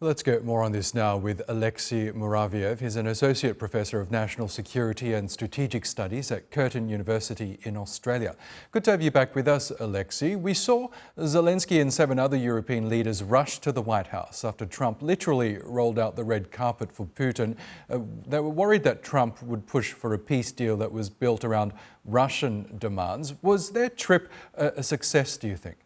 Let's get more on this now with Alexey Muraviev. He's an Associate Professor of National Security and Strategic Studies at Curtin University in Australia. Good to have you back with us, Alexey. We saw Zelensky and 7 other European leaders rush to the White House after Trump literally rolled out the red carpet for Putin. They were worried that Trump would push for a peace deal that was built around Russian demands. Was their trip a success, do you think?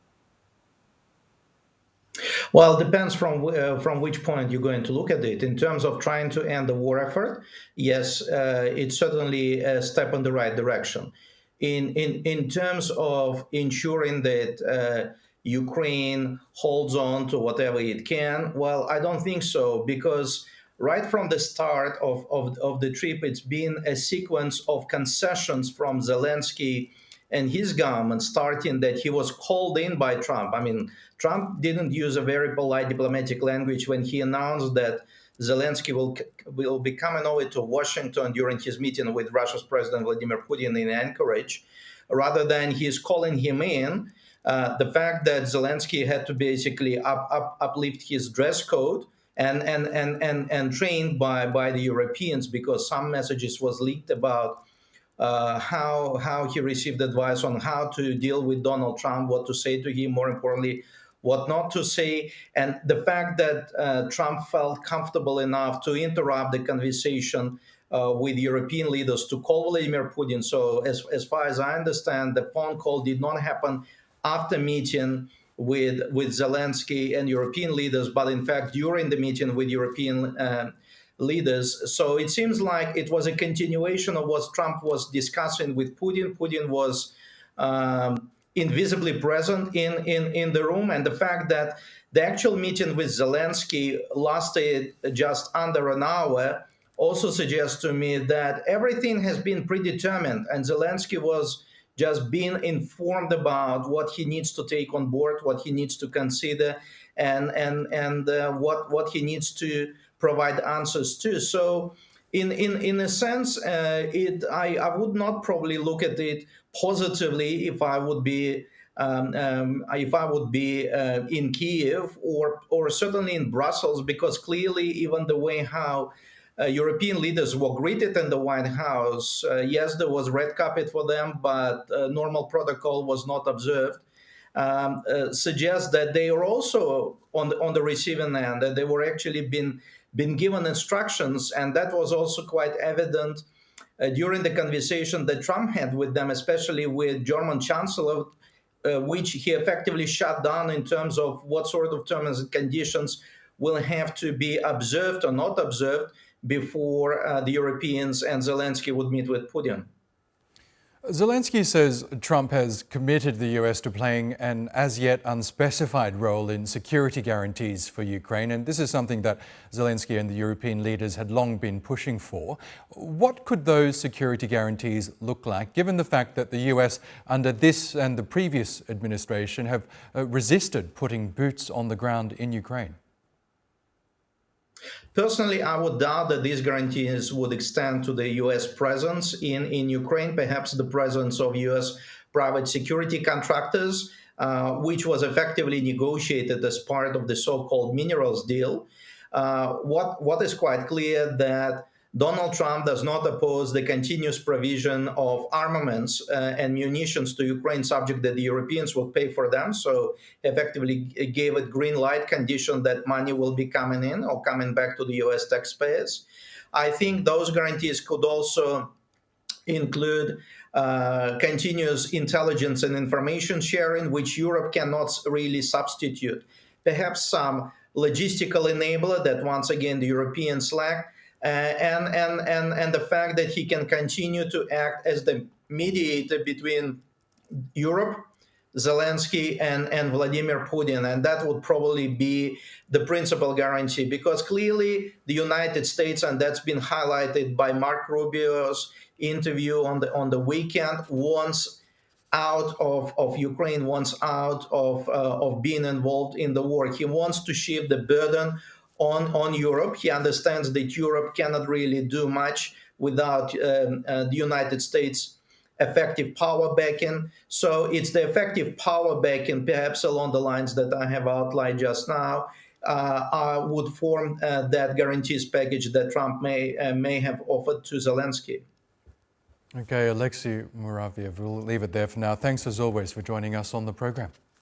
Well, it depends from which point you're going to look at it. In terms of trying to end the war effort, yes, it's certainly a step in the right direction. In terms of ensuring that Ukraine holds on to whatever it can, well, I don't think so, because right from the start of the trip, it's been a sequence of concessions from Zelensky and his government, starting that he was called in by Trump. I mean, Trump didn't use a very polite diplomatic language when he announced that Zelensky will be coming over to Washington during his meeting with Russia's President Vladimir Putin in Anchorage. Rather than he's calling him in, the fact that Zelensky had to basically uplift his dress code and trained by the Europeans, because some messages was leaked about how he received advice on how to deal with Donald Trump, what to say to him, more importantly, what not to say. And the fact that Trump felt comfortable enough to interrupt the conversation with European leaders to call Vladimir Putin. So as far as I understand, the phone call did not happen after meeting with Zelensky and European leaders, but in fact during the meeting with European leaders. So it seems like it was a continuation of what Trump was discussing with Putin. Putin was invisibly present in the room, and the fact that the actual meeting with Zelensky lasted just under an hour also suggests to me that everything has been predetermined, and Zelensky was just being informed about what he needs to take on board, what he needs to consider, and what he needs to provide answers to. So, in a sense, I would not probably look at it positively if I would be in Kiev or certainly in Brussels, because clearly even the way how European leaders were greeted in the White House, yes, there was red carpet for them, but normal protocol was not observed. Suggests that they are also on the receiving end, that they were actually been given instructions, and that was also quite evident during the conversation that Trump had with them, especially with German Chancellor, which he effectively shut down in terms of what sort of terms and conditions will have to be observed or not observed before the Europeans and Zelensky would meet with Putin. Zelensky says Trump has committed the US to playing an as yet unspecified role in security guarantees for Ukraine, and this is something that Zelensky and the European leaders had long been pushing for. What could those security guarantees look like, given the fact that the US, under this and the previous administration, have resisted putting boots on the ground in Ukraine? Personally, I would doubt that these guarantees would extend to the U.S. presence in Ukraine, perhaps the presence of U.S. private security contractors, which was effectively negotiated as part of the so-called minerals deal. What is quite clear that Donald Trump does not oppose the continuous provision of armaments and munitions to Ukraine, subject that the Europeans will pay for them. So effectively gave it green light condition that money will be coming in or coming back to the US taxpayers. I think those guarantees could also include continuous intelligence and information sharing, which Europe cannot really substitute. Perhaps some logistical enabler that once again the Europeans lack. And the fact that he can continue to act as the mediator between Europe, Zelensky, and Vladimir Putin. And that would probably be the principal guarantee, because clearly the United States, and that's been highlighted by Mark Rubio's interview on the weekend, wants out of Ukraine, wants out of being involved in the war. He wants to shift the burden on Europe. He understands that Europe cannot really do much without the United States effective power backing. So it's the effective power backing, perhaps along the lines that I have outlined just now, would form that guarantees package that Trump may have offered to Zelensky. Okay, Alexey Muraviev, we'll leave it there for now. Thanks as always for joining us on the program.